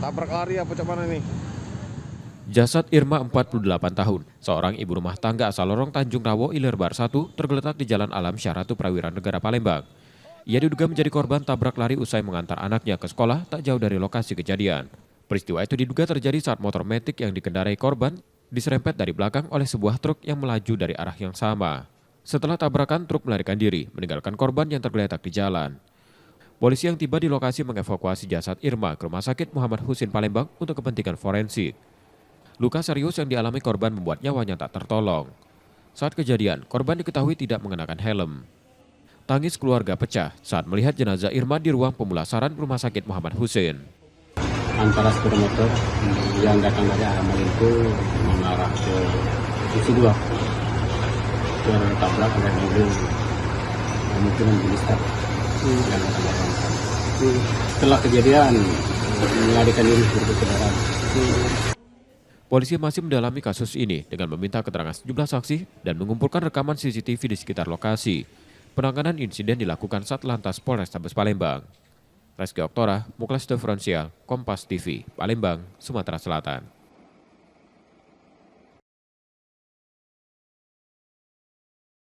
Tabrak lari apa cak mana nih? Jasad Irma 48 tahun, seorang ibu rumah tangga asal Lorong Tanjung Rawo, Ilerbar 1, tergeletak di Jalan Alam Syaratu Prawiran Negara Palembang. Ia diduga menjadi korban tabrak lari usai mengantar anaknya ke sekolah tak jauh dari lokasi kejadian. Peristiwa itu diduga terjadi saat motor metik yang dikendarai korban diserempet dari belakang oleh sebuah truk yang melaju dari arah yang sama. Setelah tabrakan, truk melarikan diri, meninggalkan korban yang tergeletak di jalan. Polisi yang tiba di lokasi mengevakuasi jasad Irma ke Rumah Sakit Muhammad Husin Palembang untuk kepentingan forensik. Luka serius yang dialami korban membuat nyawanya tak tertolong. Saat kejadian, korban diketahui tidak mengenakan helm. Tangis keluarga pecah saat melihat jenazah Irma di ruang pemulasaran Rumah Sakit Muhammad Husin. Antara sepeda motor yang datang dari arah Maluku mengarah ke sisi 2 tertabrak oleh mobil kemungkinan jenis truk yang datang dari arah sana. Setelah kejadian melarikan diri ke kendaraan. Polisi masih mendalami kasus ini dengan meminta keterangan sejumlah saksi dan mengumpulkan rekaman CCTV di sekitar lokasi. Penanganan insiden dilakukan Satlantas Polrestabes Palembang. Reski Oktora, Muklas Differensial, Kompas TV, Palembang, Sumatera Selatan.